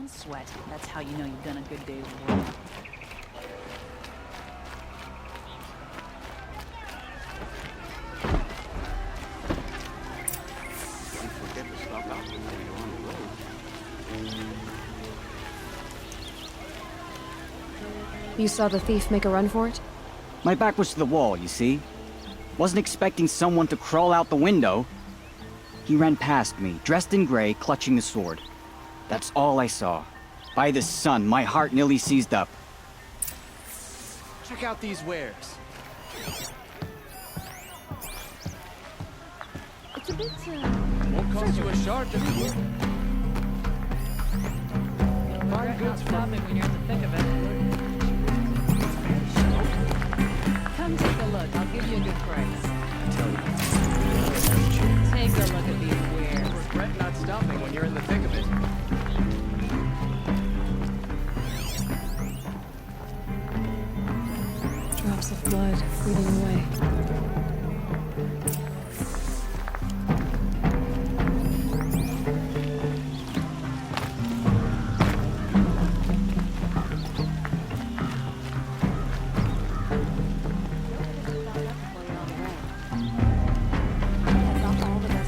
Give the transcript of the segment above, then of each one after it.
Don't sweat. That's how you know you've done a good day's work. Don't forget to stop out before you're on the road. You saw the thief make a run for it? My back was to the wall, you see? Wasn't expecting someone to crawl out the window. He ran past me, dressed in gray, clutching the sword. That's all I saw. By the sun, my heart nearly seized up. Check out these wares. It's a bit, Won't cost you a shard to be. Fine goods stopping when you're in the thick of it. Come take a look. I'll give you a good price. I tell you. Take a look at these wares. Regret not stopping when you're in the thick of it. drops of blood bleeding away.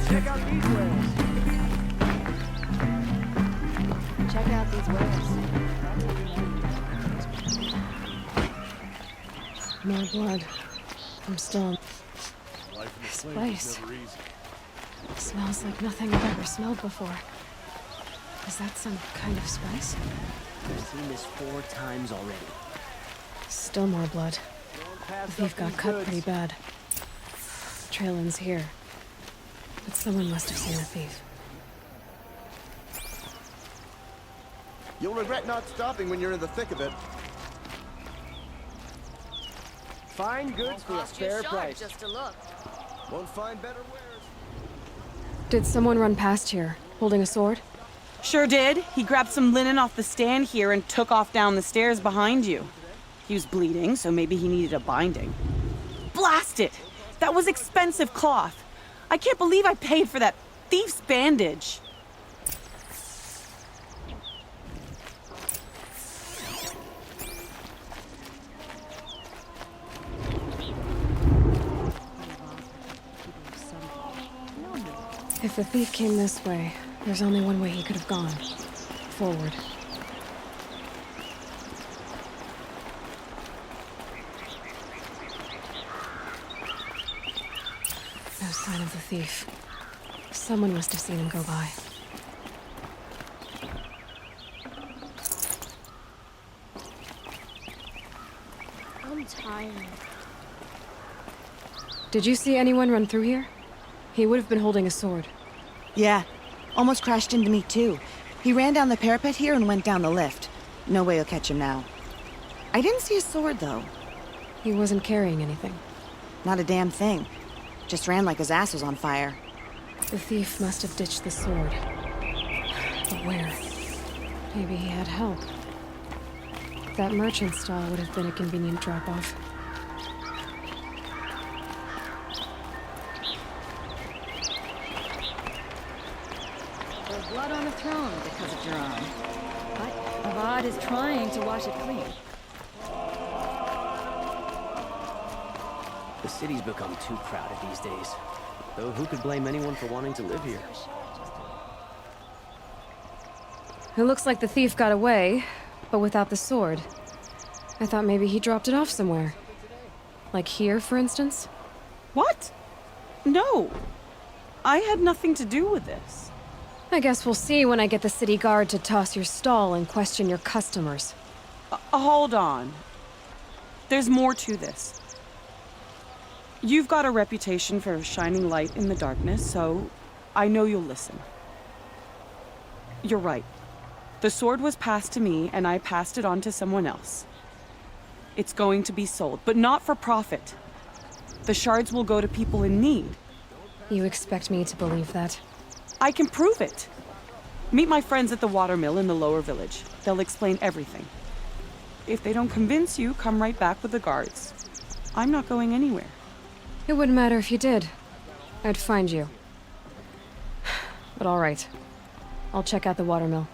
Check out these wares. Check out these wares. More blood. I'm still... Spice. Smells like nothing I've ever smelled before. Is that some kind of spice? I've seen this 4 times already. Still more blood. The thief got cut pretty bad. Trail ends here. But someone must have seen the thief. You'll regret not stopping when you're in the thick of it. Fine goods for a fair price. Just to look. Won't find better wares. Did someone run past here, holding a sword? Sure did. He grabbed some linen off the stand here and took off down the stairs behind you. He was bleeding, so maybe he needed a binding. Blast it! That was expensive cloth. I can't believe I paid for that thief's bandage. If the thief came this way, there's only one way he could have gone. Forward. No sign of the thief. Someone must have seen him go by. I'm tired. Did you see anyone run through here? He would have been holding a sword. Yeah. Almost crashed into me, too. He ran down the parapet here and went down the lift. No way you'll catch him now. I didn't see a sword, though. He wasn't carrying anything. Not a damn thing. Just ran like his ass was on fire. The thief must have ditched the sword. But where? Maybe he had help. That merchant stall would have been a convenient drop-off. There's blood on the throne because of Jerome. But Avad is trying to wash it clean. The city's become too crowded these days. Though who could blame anyone for wanting to live here? It looks like the thief got away, but without the sword. I thought maybe he dropped it off somewhere. Like here, for instance? What? No. I had nothing to do with this. I guess we'll see when I get the city guard to toss your stall and question your customers. Hold on. There's more to this. You've got a reputation for shining light in the darkness, so I know you'll listen. You're right. The sword was passed to me, and I passed it on to someone else. It's going to be sold, but not for profit. The shards will go to people in need. You expect me to believe that? I can prove it. Meet my friends at the watermill in the lower village. They'll explain everything. If they don't convince you, come right back with the guards. I'm not going anywhere. It wouldn't matter if you did. I'd find you. But all right. I'll check out the watermill.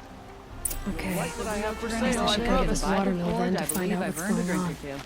Okay. Like what I have for I sale. should I go to love this it. watermill then to I find believe out I've what's earned a going drink or on. two.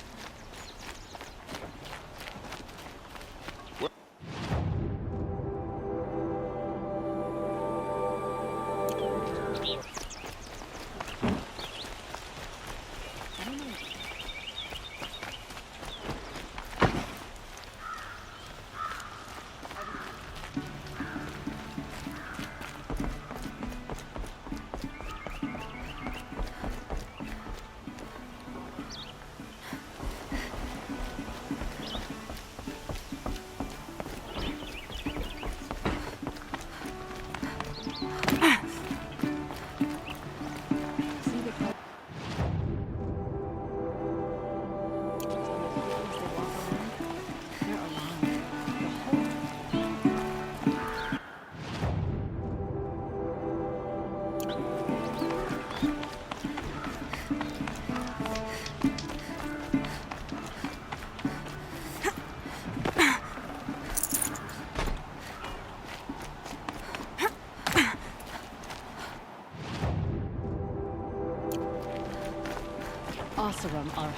Oseram are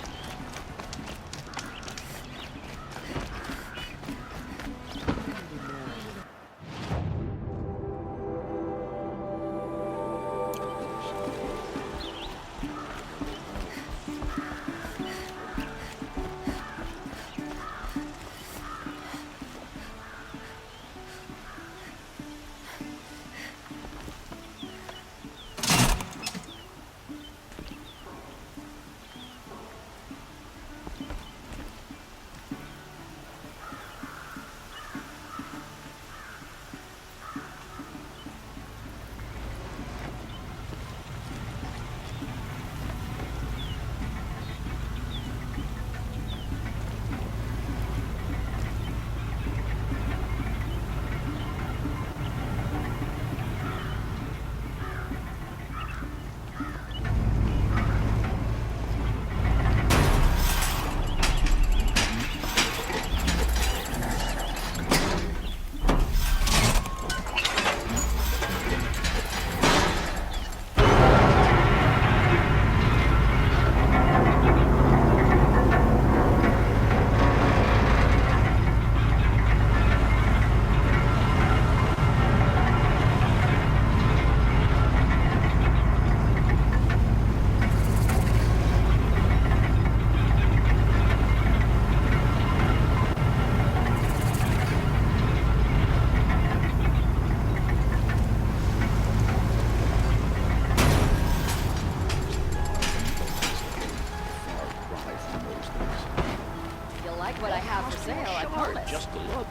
You'll like what I have for sale, I promise. Just a look.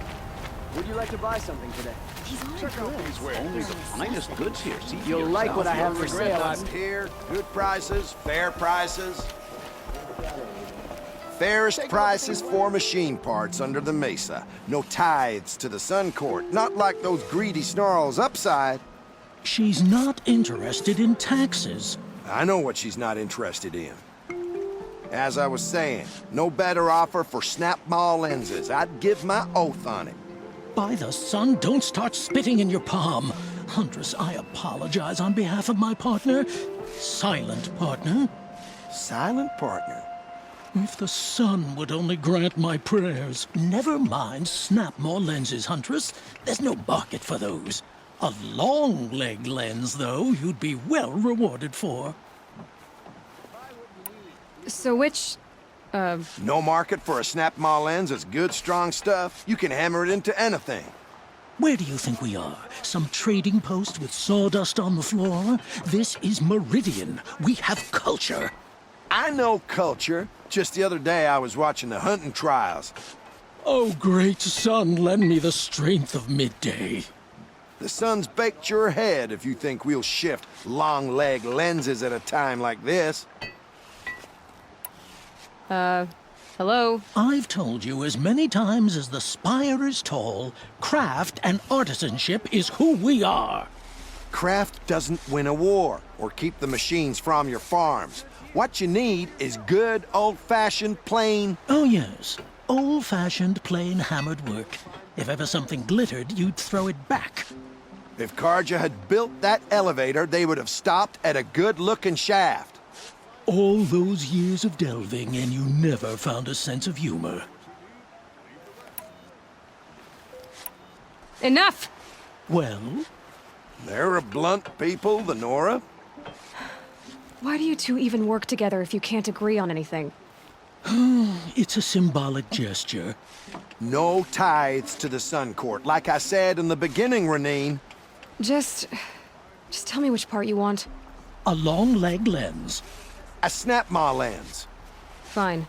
Would you like to buy something today? These aren't Check out good. these wares. Only the finest goods here. See for You'll like yourself. what I have for You'll regret sale. not here. Good prices, fair prices. Fairest prices for machine parts under the mesa. No tithes to the Sun Court. Not like those greedy snarls upside. She's not interested in taxes. I know what she's not interested in. As I was saying, no better offer for snap mall lenses. I'd give my oath on it. By the sun, don't start spitting in your palm. Huntress, I apologize on behalf of my partner. Silent partner. Silent partner. If the sun would only grant my prayers. Never mind snap more lenses, Huntress. There's no market for those. A long leg lens, though, you'd be well rewarded for. So which, No market for a snap mall lens is good, strong stuff. You can hammer it into anything. Where do you think we are? Some trading post with sawdust on the floor? This is Meridian. We have culture. I know culture. Just the other day I was watching the hunting trials. Oh, great sun, lend me the strength of midday. The sun's baked your head if you think we'll shift long leg lenses at a time like this. hello? I've told you as many times as the spire is tall, craft and artisanship is who we are. Craft doesn't win a war or keep the machines from your farms. What you need is good, old-fashioned, plain... Oh, yes. Old-fashioned, plain hammered work. If ever something glittered, you'd throw it back. If Karja had built that elevator, they would have stopped at a good-looking shaft. All those years of delving, and you never found a sense of humor. Enough! Well, They're a blunt people, the Nora. Why do you two even work together if you can't agree on anything? it's a symbolic gesture. No tithes to the Sun Court, like I said in the beginning, Renine. Just tell me which part you want. A long leg lens. A snap-maw lens. Fine.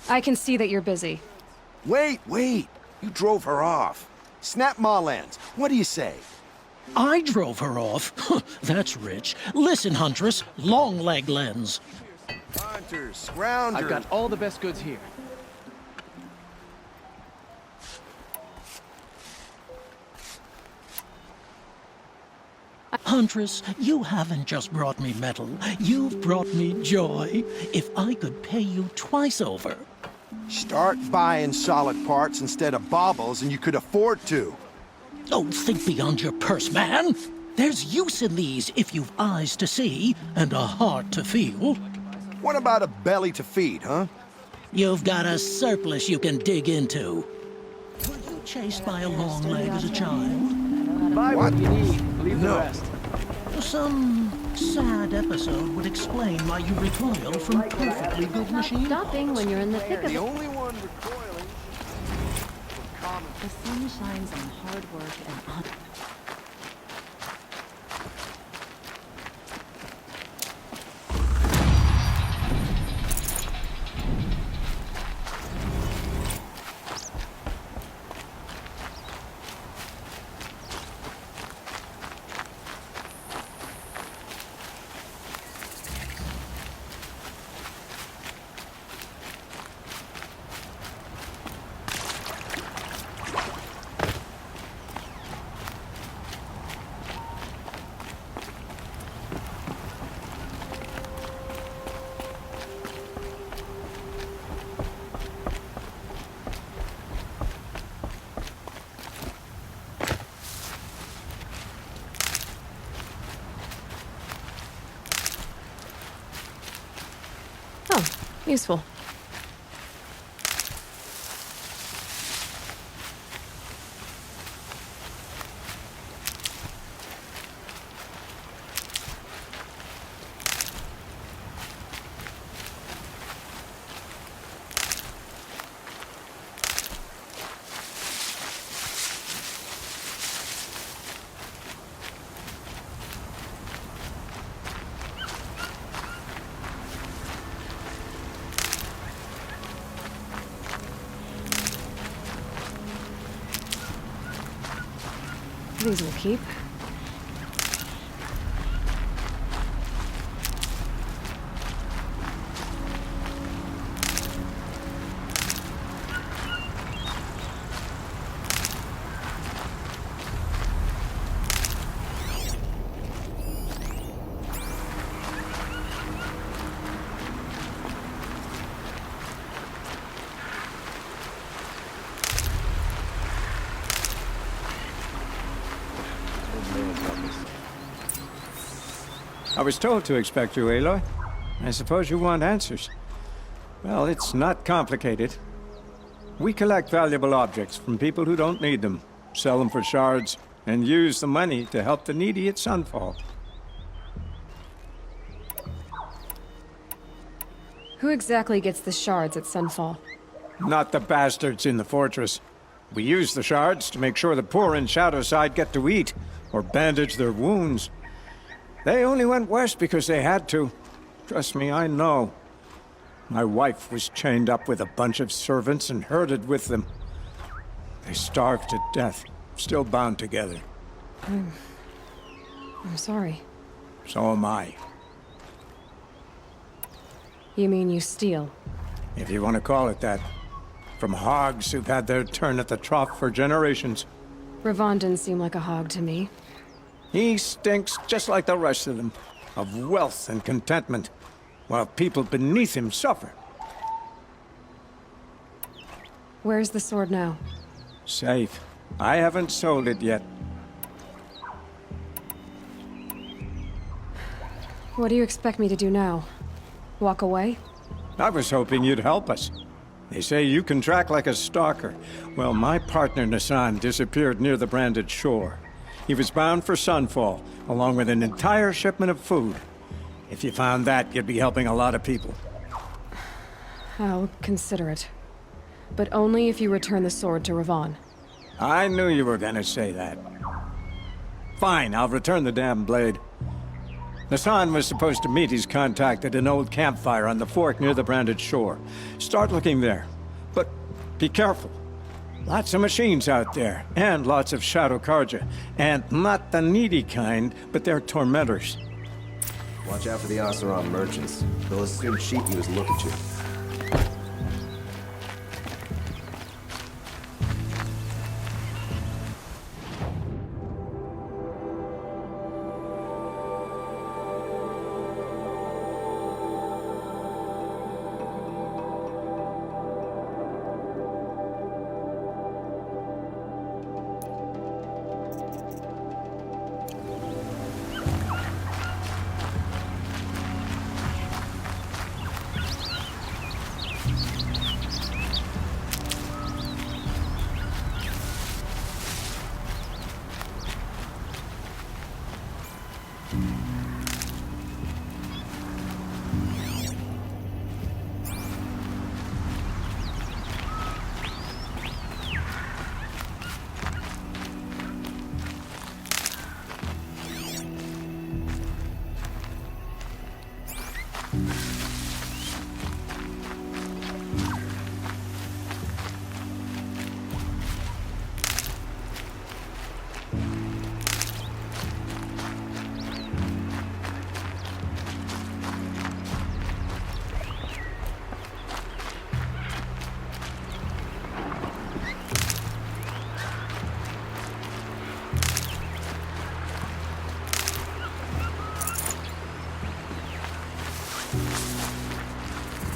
I can see that you're busy. Wait. You drove her off. Snap-maw lens. What do you say? I drove her off. That's rich. Listen, Huntress, long leg lens. Hunters, scroungers. I've got all the best goods here. Huntress, you haven't just brought me metal. You've brought me joy. If I could pay you twice over. Start buying solid parts instead of baubles, and you could afford to. Oh, think beyond your purse, man. There's use in these if you've eyes to see and a heart to feel. What about a belly to feed, huh? You've got a surplus you can dig into. Were you chased by a long leg as a child? Buy what you need, leave the No. rest. Some sad episode would explain why you recoil from perfectly good machines. Stopping when you're in the thick of The it. only one recoiling from common. The sun shines on hard work and honor. Oh, useful. These will keep. I was told to expect you, Aloy. I suppose you want answers. Well, it's not complicated. We collect valuable objects from people who don't need them, sell them for shards, and use the money to help the needy at Sunfall. Who exactly gets the shards at Sunfall? Not the bastards in the fortress. We use the shards to make sure the poor in Shadowside get to eat, or bandage their wounds. They only went west because they had to. Trust me, I know. My wife was chained up with a bunch of servants and herded with them. They starved to death, still bound together. I'm sorry. So am I. You mean you steal? If you want to call it that. From hogs who've had their turn at the trough for generations. Ravon didn't seem like a hog to me. He stinks just like the rest of them, of wealth and contentment, while people beneath him suffer. Where's the sword now? Safe, I haven't sold it yet. What do you expect me to do now? Walk away? I was hoping you'd help us. They say you can track like a stalker. Well, my partner Nassan disappeared near the branded shore. He was bound for Sunfall, along with an entire shipment of food. If you found that, you'd be helping a lot of people. I'll consider it. But only if you return the sword to Ravon. I knew you were gonna say that. Fine, I'll return the damn blade. Nassan was supposed to meet his contact at an old campfire on the fork near the branded shore. Start looking there. But be careful. Lots of machines out there, and lots of Shadow Karja. And not the needy kind, but they're tormentors. Watch out for the Oseram merchants. They'll assume sheep you as look at you.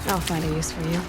I'll find a use for you.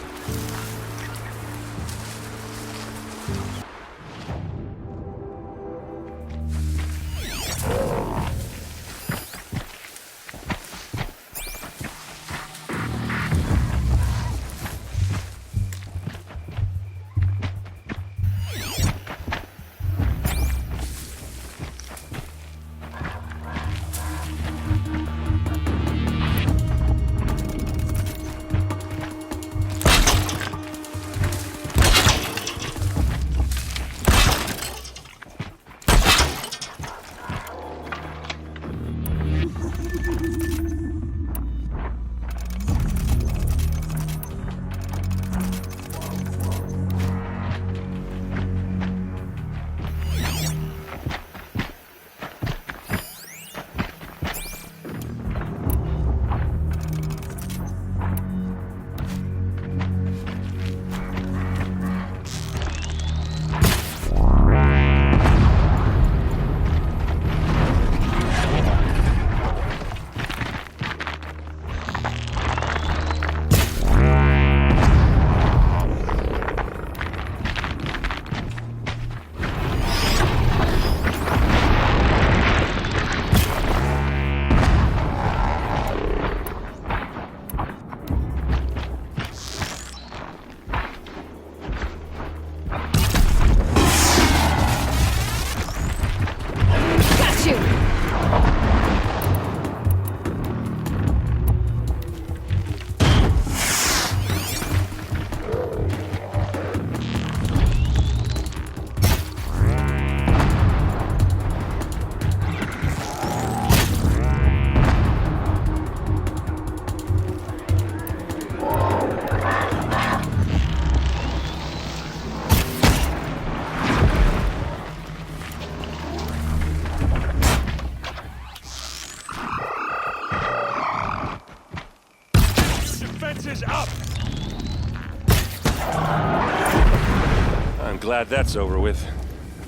I'm glad that's over with.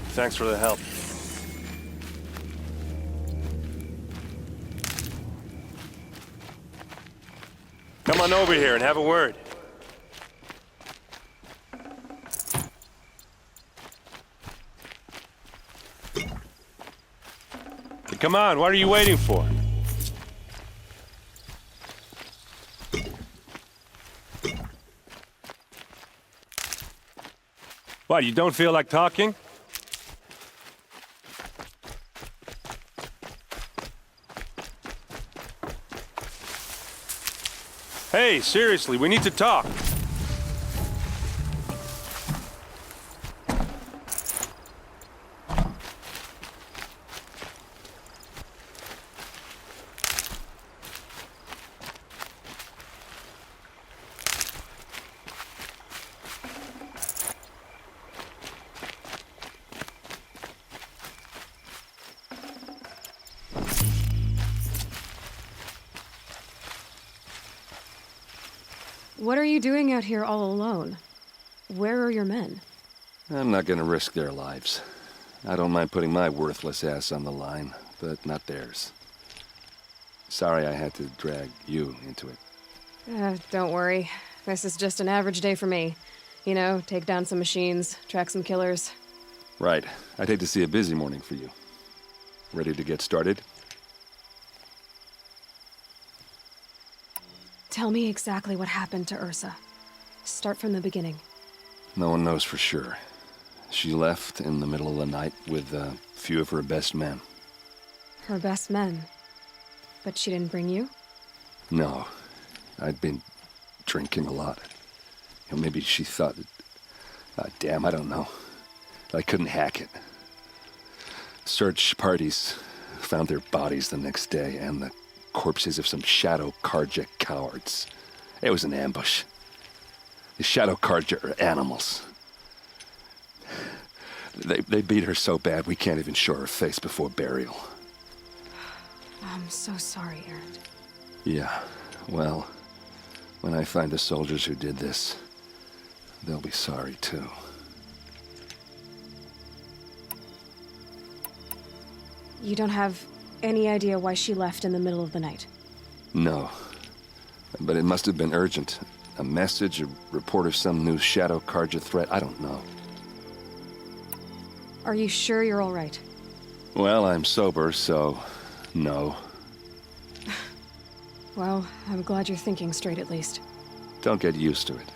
Thanks for the help. Come on over here and have a word. come on. What are you waiting for? What, you don't feel like talking? Hey, seriously, we need to talk. What are you doing out here all alone? Where are your men? I'm not gonna risk their lives. I don't mind putting my worthless ass on the line, but not theirs. Sorry I had to drag you into it. Don't worry. This is just an average day for me. You know, take down some machines, track some killers. Right. I'd hate to see a busy morning for you. Ready to get started? Tell me exactly what happened to Ursa. Start from the beginning. No one knows for sure. She left in the middle of the night with a few of her best men. Her best men? But she didn't bring you? No. I'd been drinking a lot. You know, maybe she thought that... damn, I don't know. I couldn't hack it. Search parties found their bodies the next day, and the corpses of some Shadow Karja cowards. It was an ambush. The Shadow Karja are animals. They beat her so bad we can't even show her face before burial. I'm so sorry, Erend. Yeah, well, when I find the soldiers who did this, they'll be sorry too. You don't have any idea why she left in the middle of the night? No. But it must have been urgent. A message, a report of some new Shadow Karja threat, I don't know. Are you sure you're all right? Well, I'm sober, so... no. Well, I'm glad you're thinking straight at least. Don't get used to it.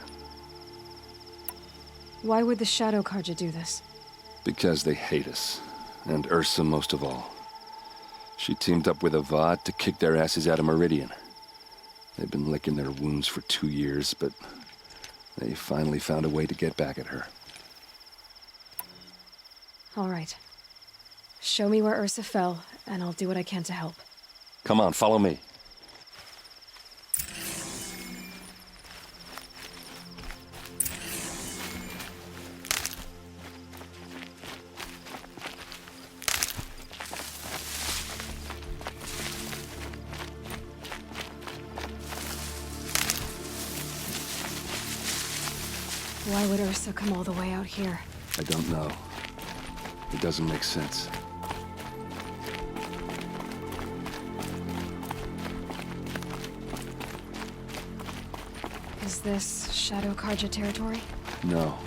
Why would the Shadow Karja do this? Because they hate us. And Ursa most of all. She teamed up with Avad to kick their asses out of Meridian. They've been licking their wounds for 2 years, but they finally found a way to get back at her. All right. Show me where Ursa fell, and I'll do what I can to help. Come on, follow me. Why would Ursa come all the way out here? I don't know. It doesn't make sense. Is this Shadow Karja territory? No.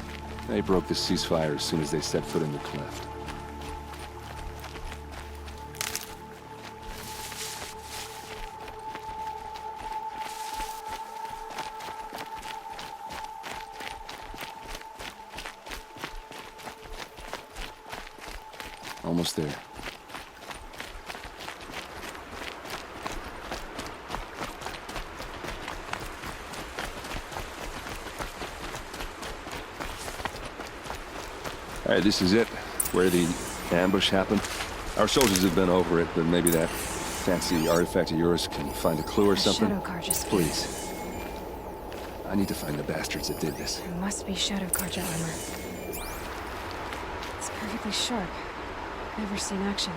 They broke the ceasefire as soon as they set foot in the cleft. Almost there. All right, this is it, where the ambush happened. Our soldiers have been over it, but maybe that fancy artifact of yours can find a clue or something. Shadow Karja spear. Please. I need to find the bastards that did this. It must be Shadow Karja armor. It's perfectly sharp. Never seen action.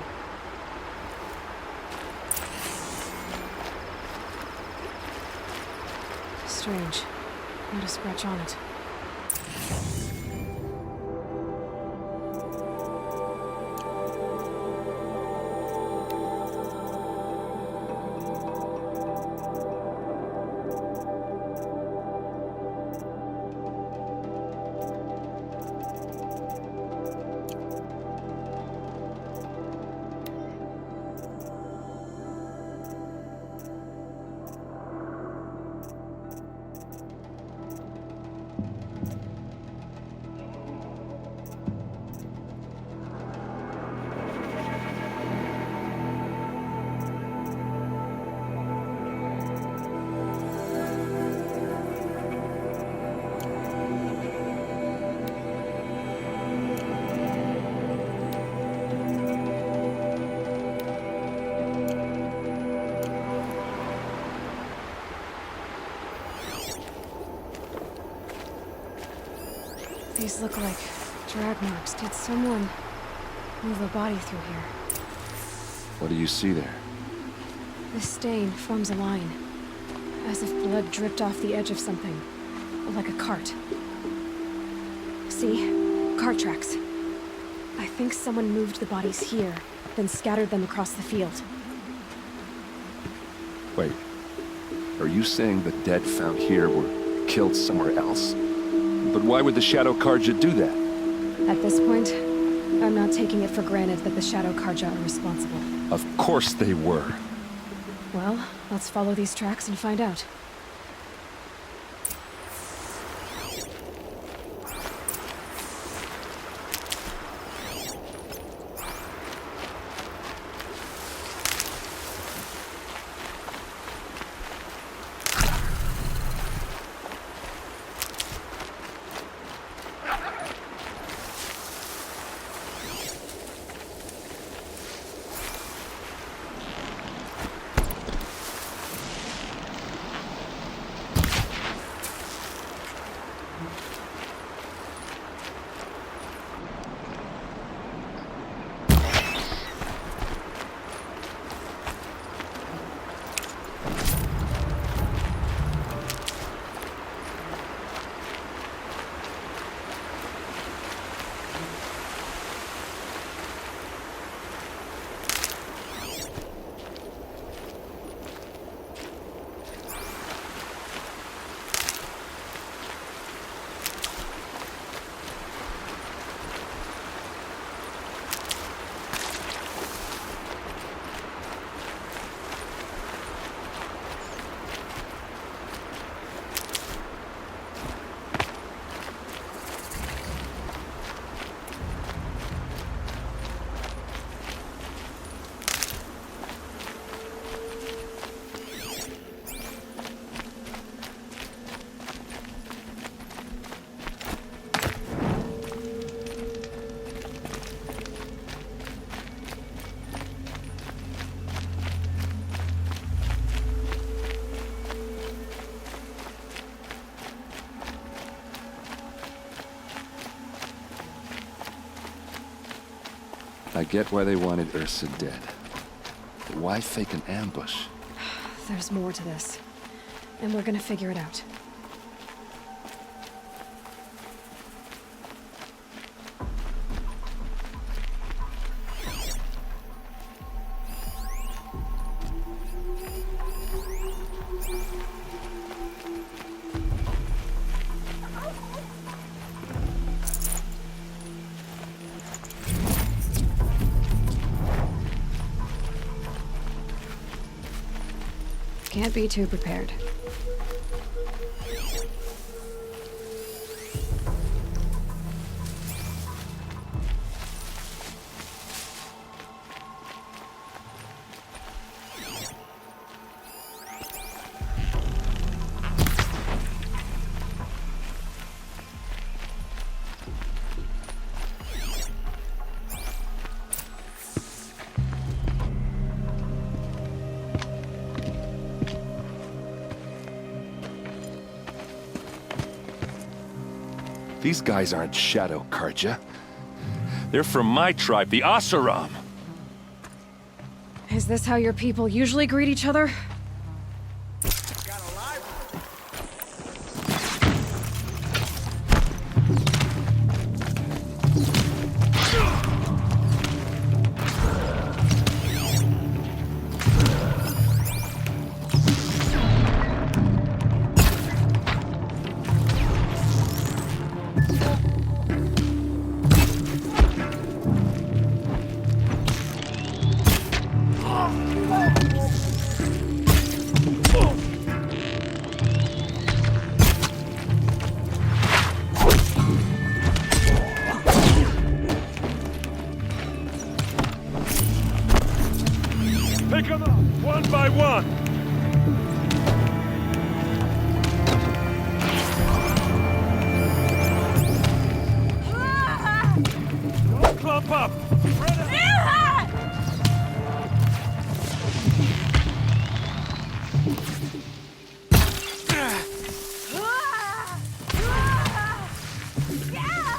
Strange. Not a scratch on it. These look like drag marks. Did someone move a body through here? What do you see there? This stain forms a line, as if blood dripped off the edge of something, like a cart. See? Cart tracks. I think someone moved the bodies here, then scattered them across the field. Wait. Are you saying the dead found here were killed somewhere else? But why would the Shadow Karja do that? At this point, I'm not taking it for granted that the Shadow Karja are responsible. Of course they were. Well, let's follow these tracks and find out. I get why they wanted Ursa dead. But why fake an ambush? There's more to this, and we're gonna figure it out. Can't be too prepared. These guys aren't Shadow Karja. They're from my tribe, the Asaram. Is this how your people usually greet each other? Pick them up, one by one. Don't clump up. Yeah!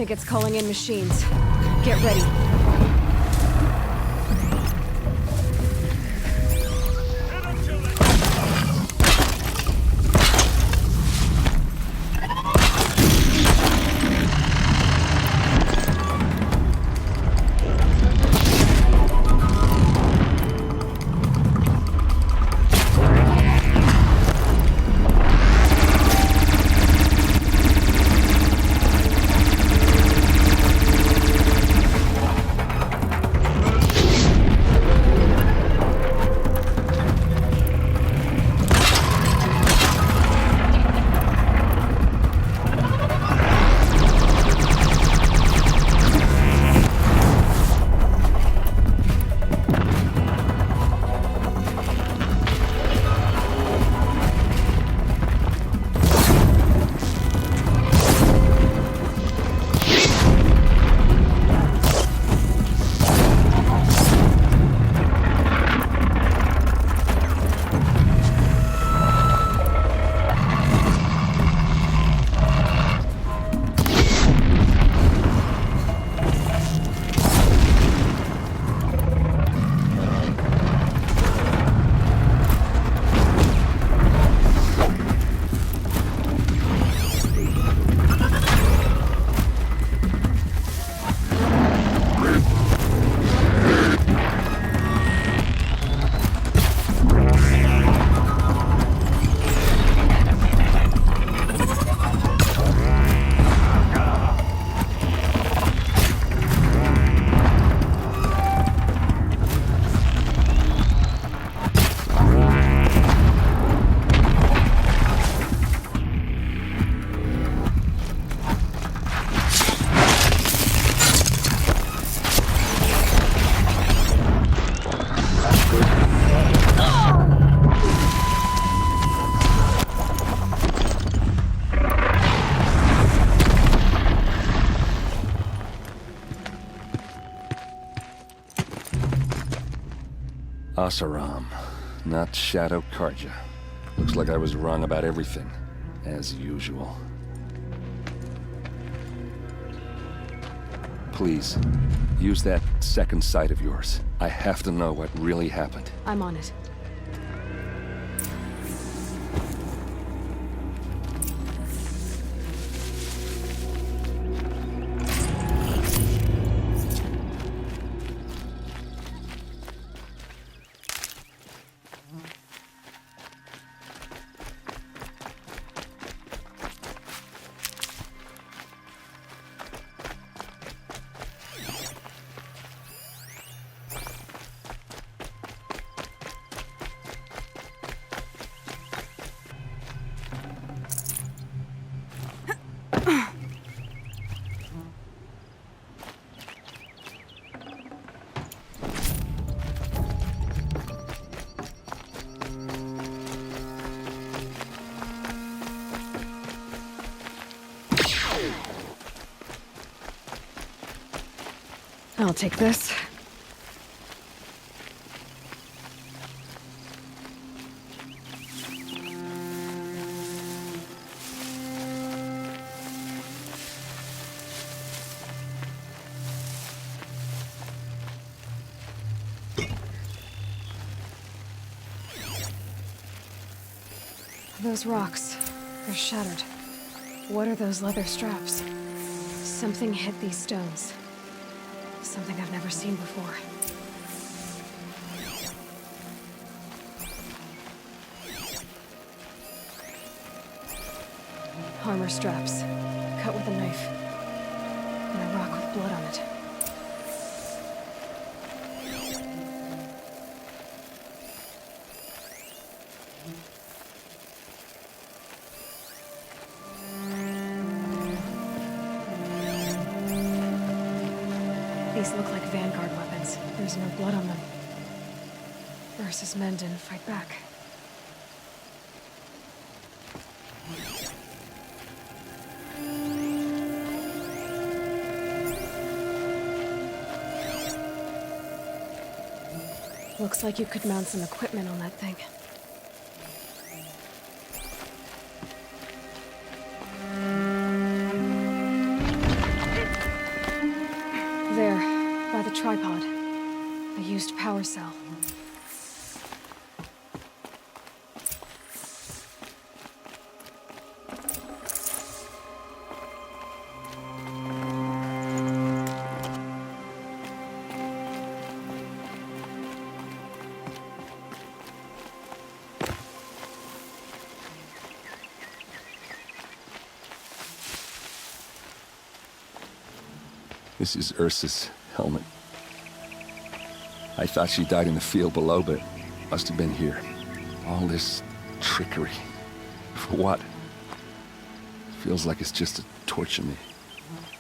think it's calling in machines. Get ready. Asaram, not Shadow Karja. Looks like I was wrong about everything, as usual. Please, use that second sight of yours. I have to know what really happened. I'm on it. I'll take this. Those rocks, they're shattered. What are those leather straps? Something hit these stones. Something I've never seen before. Armor straps, cut with a knife, and a rock with blood on it. These look like Vanguard weapons. There's no blood on them. Versus men didn't fight back. Looks like you could mount some equipment on that thing. by the tripod. A used power cell. This is Ursa's helmet. I thought she died in the field below, but must have been here. All this trickery. For what? Feels like it's just to torture me.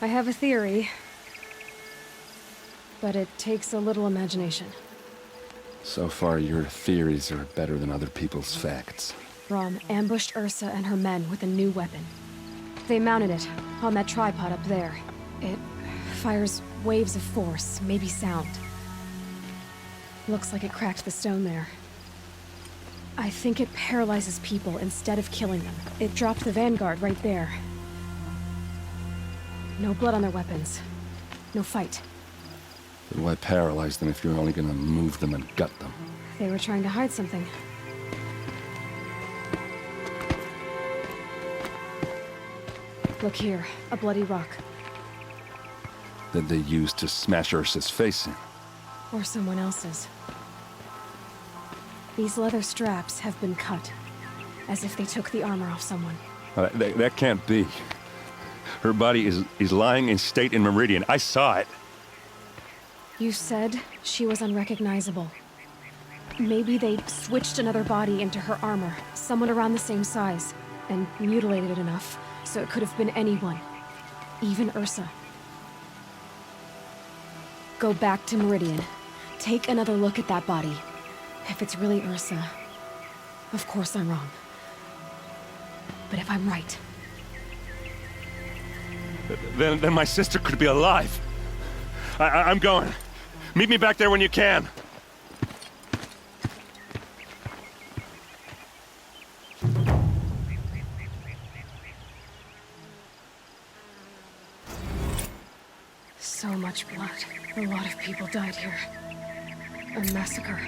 I have a theory, but it takes a little imagination. So far, your theories are better than other people's facts. Rom ambushed Ursa and her men with a new weapon. They mounted it on that tripod up there. It fires waves of force, maybe sound. Looks like it cracked the stone there. I think it paralyzes people instead of killing them. It dropped the vanguard right there. No blood on their weapons. No fight. Then why paralyze them if you're only gonna move them and gut them? They were trying to hide something. Look here, a bloody rock. That they used to smash Ursa's face in. Or someone else's. These leather straps have been cut, as if they took the armor off someone. That can't be. Her body is lying in state in Meridian. I saw it. You said she was unrecognizable. Maybe they switched another body into her armor, someone around the same size, and mutilated it enough so it could have been anyone. Even Ursa. Go back to Meridian. Take another look at that body. If it's really Ursa, of course I'm wrong. But if I'm right... Then my sister could be alive. I'm going. Meet me back there when you can. So much blood. A lot of people died here. A massacre.